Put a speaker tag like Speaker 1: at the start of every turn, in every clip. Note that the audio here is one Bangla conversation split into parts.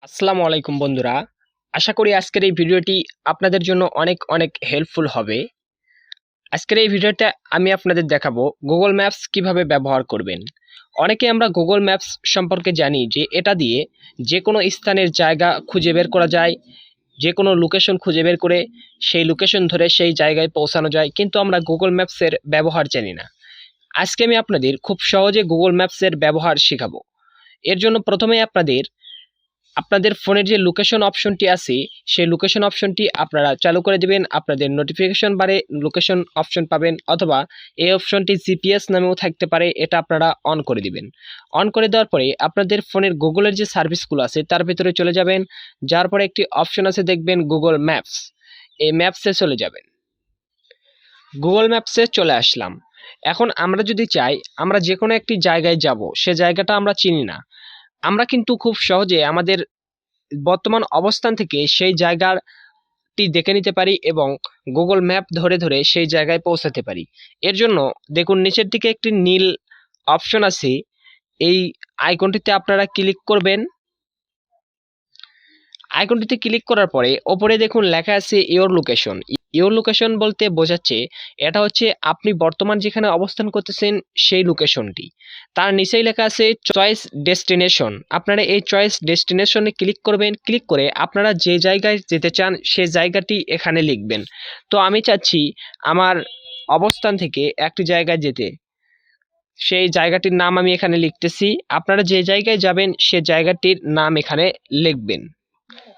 Speaker 1: আসসালামু আলাইকুম বন্ধুরা। আশা করি আজকের এই ভিডিওটি আপনাদের জন্য অনেক অনেক হেল্পফুল হবে। আজকের এই ভিডিওতে আমি আপনাদের দেখাবো গুগল ম্যাপস কিভাবে ব্যবহার করবেন। অনেকে আমরা গুগল ম্যাপস সম্পর্কে জানি যে এটা দিয়ে যে কোনো স্থানের জায়গা খুঁজে বের করা যায়, যে কোনো লোকেশন খুঁজে বের করে সেই লোকেশন ধরে সেই জায়গায় পৌঁছানো যায়, কিন্তু আমরা গুগল ম্যাপসের ব্যবহার জানি না। আজকে আমি আপনাদের খুব সহজে গুগল ম্যাপসের ব্যবহার শেখাবো। এর জন্য প্রথমেই আপনাদের ফোনের যে লোকেশন অপশনটি আছে সেই লোকেশন অপশনটি আপনারা চালু করে দিবেন। আপনাদের নোটিফিকেশন বারে লোকেশন অপশন পাবেন, অথবা এই অপশনটি জিপিএস নামেও থাকতে পারে, এটা আপনারা অন করে দিবেন। অন করে দেওয়ার পরে আপনাদের ফোনের গুগলের যে সার্ভিসগুলো আছে তার ভিতরে চলে যাবেন। যার পরে একটি অপশন আছে দেখবেন গুগল ম্যাপস, এই ম্যাপসে চলে যাবেন। গুগল ম্যাপসে চলে আসলাম। এখন আমরা যদি চাই আমরা যে কোনো একটি জায়গায় যাব, সে জায়গাটা আমরা চিনি না, আমরা কিন্তু খুব সহজে আমাদের বর্তমান অবস্থান থেকে সেই জায়গাটি দেখে নিতে পারি এবং গুগল ম্যাপ ধরে ধরে সেই জায়গায় পৌঁছাতে পারি। এর জন্য দেখুন নিচের দিকে একটি নীল অপশন আছে, এই আইকনটিতে আপনারা ক্লিক করবেন। আইকনটিতে ক্লিক করার পরে ওপরে দেখুন লেখা আছে ইওর লোকেশন। ইওর লোকেশন বলতে বোঝাচ্ছে এটা হচ্ছে আপনি বর্তমান যেখানে অবস্থান করতেছেন সেই লোকেশনটি। তার নিচেই লেখা আছে চয়েস ডেস্টিনেশন। আপনারা এই চয়েস ডেস্টিনেশনে ক্লিক করবেন। ক্লিক করে আপনারা যে জায়গায় যেতে চান সেই জায়গাটি এখানে লিখবেন। তো আমি চাচ্ছি আমার অবস্থান থেকে একটি জায়গায় যেতে, সেই জায়গাটির নাম আমি এখানে লিখতেছি। আপনারা যে জায়গায় যাবেন সে জায়গাটির নাম এখানে লিখবেন।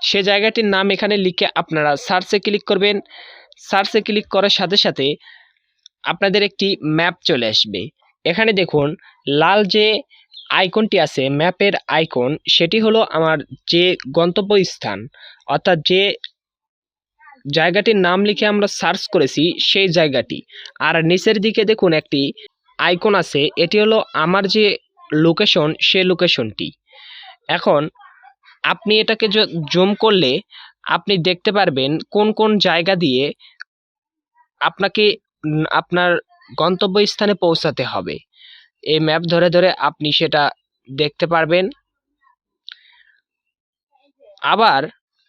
Speaker 1: সে জায়গাটির নাম এখানে লিখে আপনারা সার্চে ক্লিক করবেন। সার্চে ক্লিক করার সাথে সাথে আপনাদের একটি ম্যাপ চলে আসবে। এখানে দেখুন লাল যে আইকনটি আছে ম্যাপের আইকন, সেটি হলো আমার যে গন্তব্যস্থান, অর্থাৎ যে জায়গাটির নাম লিখে আমরা সার্চ করেছি সেই জায়গাটি। আর নিচের দিকে দেখুন একটি আইকন আছে, এটি হলো আমার যে লোকেশন সে লোকেশনটি। এখন আপনি এটাকে জুম করলে আপনি দেখতে পারবেন কোন কোন জায়গা দিয়ে আপনাকে আপনার গন্তব্যস্থানে পৌঁছাতে হবে। এই ম্যাপ ধরে ধরে আপনি সেটা দেখতে পারবেন। আবার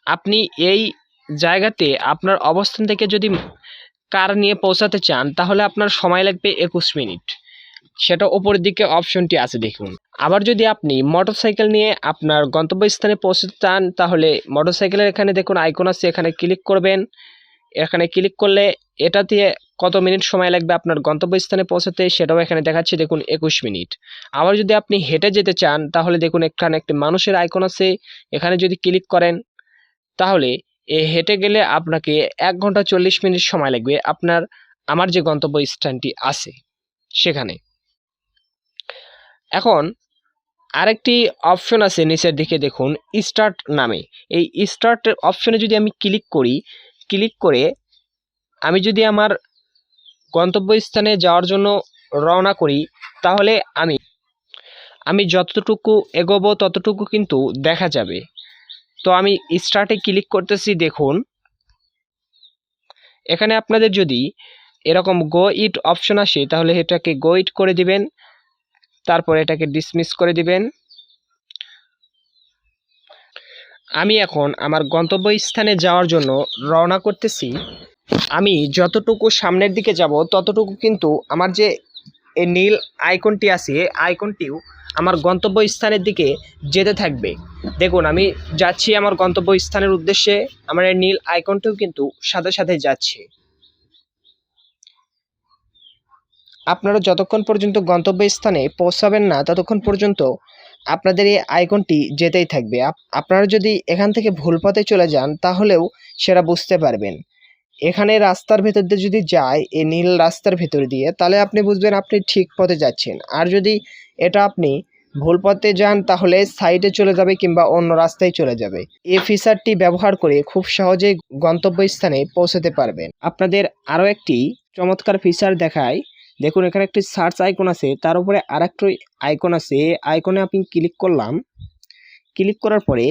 Speaker 1: আপনি এই জায়গাতে আপনার অবস্থান থেকে যদি কার নিয়ে পৌঁছাতে চান তাহলে আপনার সময় লাগবে 21 মিনিট। সেটা ওপরের দিকে অপশনটি আছে দেখুন। আবার যদি আপনি মোটরসাইকেল নিয়ে আপনার গন্তব্যস্থানে পৌঁছতে চান তাহলে মোটরসাইকেলের এখানে দেখুন আইকন আছে, এখানে ক্লিক করবেন। এখানে ক্লিক করলে এটা দিয়ে কত মিনিট সময় লাগবে আপনার গন্তব্যস্থানে পৌঁছাতে সেটাও এখানে দেখাচ্ছে দেখুন 21 মিনিট। আবার যদি আপনি হেঁটে যেতে চান তাহলে দেখুন এখানে একটি মানুষের আইকন আছে, এখানে যদি ক্লিক করেন তাহলে হেঁটে গেলে আপনাকে 1 ঘন্টা 40 মিনিট সময় লাগবে আমার যে গন্তব্যস্থানটি আছে সেখানে। এখন আরেকটি অপশন আছে নিচের দিকে দেখুন স্টার্ট নামে। এই স্টার্ট অপশনে যদি আমি ক্লিক করি, ক্লিক করে আমি যদি আমার গন্তব্যস্থানে যাওয়ার জন্য রওনা করি তাহলে আমি যতটুকু এগোবো ততটুকু কিন্তু দেখা যাবে। তো আমি স্টার্টে ক্লিক করতেছি। দেখুন এখানে আপনাদের যদি এরকম গো ইট অপশন আসে তাহলে এটাকে গো ইট করে দিবেন, তারপর এটাকে ডিসমিস করে দিবেন। আমি এখন আমার গন্তব্যস্থানে যাওয়ার জন্য রওনা করতেছি। আমি যতটুকু সামনের দিকে যাব ততটুকু কিন্তু আমার যে এই নীল আইকনটি আছে আইকনটিও আমার গন্তব্যস্থানের দিকে যেতে থাকবে। দেখুন আমি যাচ্ছি আমার গন্তব্যস্থানের উদ্দেশ্যে, আমার এই নীল আইকনটিও কিন্তু সাথে সাথে যাচ্ছে। আপনারা যতক্ষণ পর্যন্ত গন্তব্যস্থানে পৌঁছাবেন না ততক্ষণ পর্যন্ত আপনাদের এই আইকনটি যেতেই থাকবে। আপনারা যদি এখান থেকে ভুল পথে চলে যান তাহলেও সেটা বুঝতে পারবেন। এখানে রাস্তার ভেতর দিয়ে যদি যায় এই নীল রাস্তার ভেতর দিয়ে তাহলে আপনি বুঝবেন আপনি ঠিক পথে যাচ্ছেন। আর যদি এটা আপনি ভুল পথে যান তাহলে সাইডে চলে যাবে কিংবা অন্য রাস্তায় চলে যাবে। এই ফিচারটি ব্যবহার করে খুব সহজেই গন্তব্যস্থানে পৌঁছাতে পারবেন। আপনাদের আরও একটি চমৎকার ফিচার দেখায়। দেখুন এখানে একটি সার্চ আইকন আছে, তার উপরে আরেকটি আইকন আছে। আইকনে আপনি ক্লিক করলাম। ক্লিক করার পরে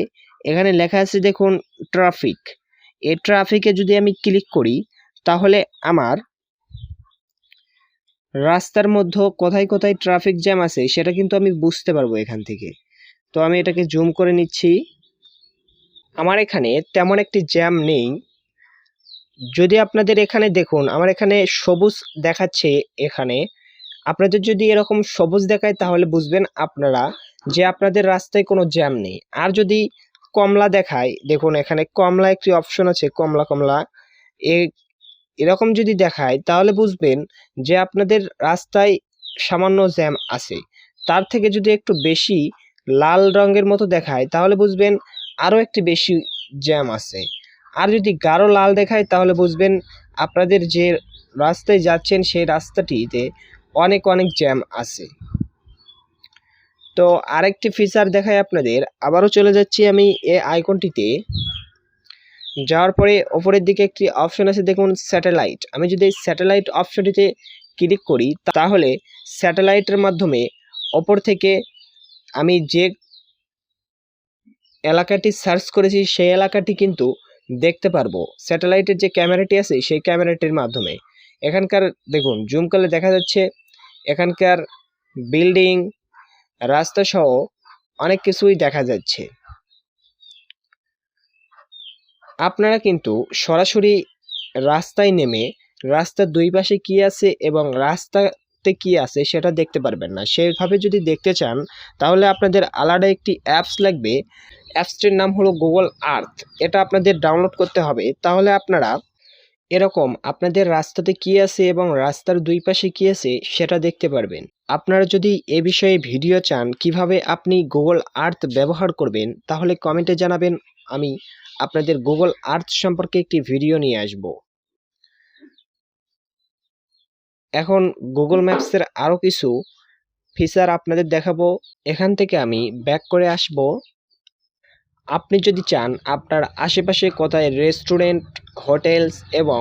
Speaker 1: এখানে লেখা আছে দেখুন ট্রাফিক। এই ট্রাফিকে যদি আমি ক্লিক করি তাহলে আমার রাস্তার মধ্যে কোথায় কোথায় ট্রাফিক জ্যাম আছে সেটা কিন্তু আমি বুঝতে পারবো এখান থেকে। তো আমি এটাকে জুম করে নিচ্ছি। আমার এখানে তেমন একটি জ্যাম নেই। যদি আপনাদের এখানে দেখুন, আমার এখানে সবুজ দেখাচ্ছে। এখানে আপনাদের যদি এরকম সবুজ দেখায় তাহলে বুঝবেন আপনারা যে আপনাদের রাস্তায় কোনো জ্যাম নেই। আর যদি কমলা দেখায়, দেখুন এখানে কমলা একটি অপশন আছে, কমলা কমলা এরকম যদি দেখায় তাহলে বুঝবেন যে আপনাদের রাস্তায় সামান্য জ্যাম আছে। তার থেকে যদি একটু বেশি লাল রঙের মতো দেখায় তাহলে বুঝবেন আরও একটি বেশি জ্যাম আছে। আর যদি গাঢ় লাল দেখায় তাহলে বুঝবেন আপনাদের যে রাস্তায় যাচ্ছেন সেই রাস্তাটিতে অনেক অনেক জ্যাম আছে। তো আরেকটি ফিচার দেখায় আপনাদের। আবারও চলে যাচ্ছি আমি এই আইকনটিতে। যাওয়ার পরে ওপরের দিকে একটি অপশন আছে, দেখুন স্যাটেলাইট। আমি যদি এই স্যাটেলাইট অপশনটিতে ক্লিক করি তাহলে স্যাটেলাইটের মাধ্যমে ওপর থেকে আমি যে এলাকাটি সার্চ করেছি সেই এলাকাটি কিন্তু দেখতে পারবো স্যাটেলাইটের যে ক্যামেরাটি আছে সেই ক্যামেরাটির মাধ্যমে। এখানকার দেখুন জুম করলে দেখা যাচ্ছে এখানকার বিল্ডিং, রাস্তা সহ অনেক কিছুই দেখা যাচ্ছে। আপনারা কিন্তু সরাসরি রাস্তায় নেমে রাস্তার দুই পাশে কি আছে এবং রাস্তাতে কি আছে সেটা দেখতে পারবেন না। সেভাবে যদি দেখতে চান তাহলে আপনাদের আলাদা একটি অ্যাপস লাগবে। অ্যাপসটির নাম হলো গুগল আর্থ। এটা আপনাদের ডাউনলোড করতে হবে। তাহলে আপনারা এরকম আপনাদের রাস্তাতে কি আছে এবং রাস্তার দুই পাশে কি আছে সেটা দেখতে পারবেন। আপনারা যদি এ বিষয়ে ভিডিও চান কিভাবে আপনি গুগল আর্থ ব্যবহার করবেন তাহলে কমেন্টে জানাবেন। আমি আপনাদের গুগল আর্থ সম্পর্কে একটি ভিডিও নিয়ে আসব। এখন গুগল ম্যাপসের আরও কিছু ফিচার আপনাদের দেখাবো। এখান থেকে আমি ব্যাক করে আসব। আপনি যদি চান আপনার আশেপাশে কোথায় রেস্টুরেন্ট, হোটেলস এবং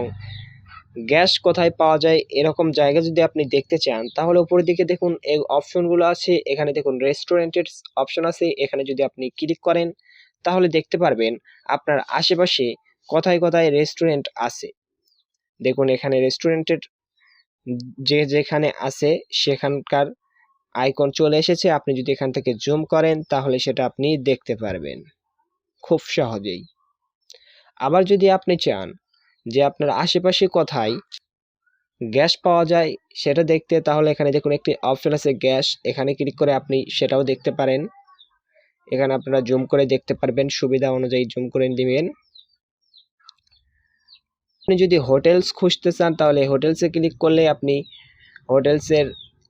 Speaker 1: গ্যাস কোথায় পাওয়া যায় এরকম জায়গা যদি আপনি দেখতে চান তাহলে উপরের দিকে দেখুন এই অপশনগুলো আছে। এখানে দেখুন রেস্টুরেন্টের অপশন আছে। এখানে যদি আপনি ক্লিক করেন তাহলে দেখতে পারবেন আপনার আশেপাশে কোথায় কোথায় রেস্টুরেন্ট আছে। দেখুন এখানে রেস্টুরেন্টের যেখানে আছে সেখানকার আইকন চলে এসেছে। আপনি যদি এখান থেকে জুম করেন তাহলে সেটা আপনি দেখতে পারবেন খুব সহজেই। আবার যদি আপনি চান যে আপনার আশেপাশে কোথায় গ্যাস পাওয়া যায় সেটা দেখতে তাহলে এখানে দেখুন একটি অপশন আছে গ্যাস। এখানে ক্লিক করে আপনি সেটাও দেখতে পারেন। এখানে আপনারা জুম করে দেখতে পারবেন, সুবিধা অনুযায়ী জুম করে দিবেন। আপনি যদি হোটেলস খুঁজতে চান তাহলে হোটেলসে ক্লিক করলে আপনি হোটেলসের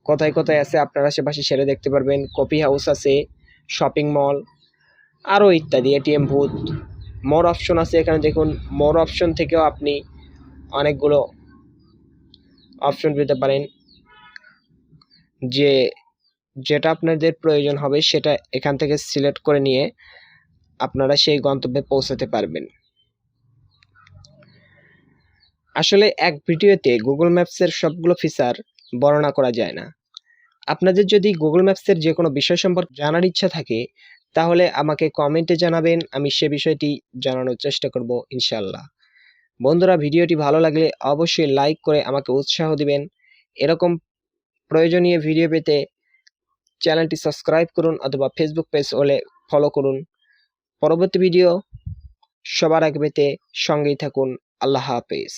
Speaker 1: কোথায় কোথায় আছে আপনার আশেপাশে সেটা দেখতে পারবেন। কফি হাউস আছে, শপিং মল আরও ইত্যাদি, এটিএম বুথ, মোর অপশন আছে। এখানে দেখুন মোর অপশন থেকেও আপনি অনেকগুলো অপশন পেতে পারেন। যেটা আপনাদের প্রয়োজন হবে সেটা এখান থেকে সিলেক্ট করে নিয়ে আপনারা সেই গন্তব্যে পৌঁছাতে পারবেন। আসলে এক ভিডিওতে গুগল ম্যাপসের সবগুলো ফিচার বর্ণনা করা যায় না। আপনাদের যদি গুগল ম্যাপসের যে কোনো বিষয় সম্পর্কে জানার ইচ্ছা থাকে তাহলে আমাকে কমেন্টে জানাবেন, আমি সে বিষয়টি জানানোর চেষ্টা করব ইনশাল্লাহ। বন্ধুরা, ভিডিওটি ভালো লাগলে অবশ্যই লাইক করে আমাকে উৎসাহ দিবেন। এরকম প্রয়োজনীয় ভিডিও পেতে চ্যানেলটি সাবস্ক্রাইব করুন অথবা ফেসবুক পেজ হলে ফলো করুন। পরবর্তী ভিডিও সবার আগে পেতে সঙ্গেই থাকুন। আল্লাহ হাফেজ।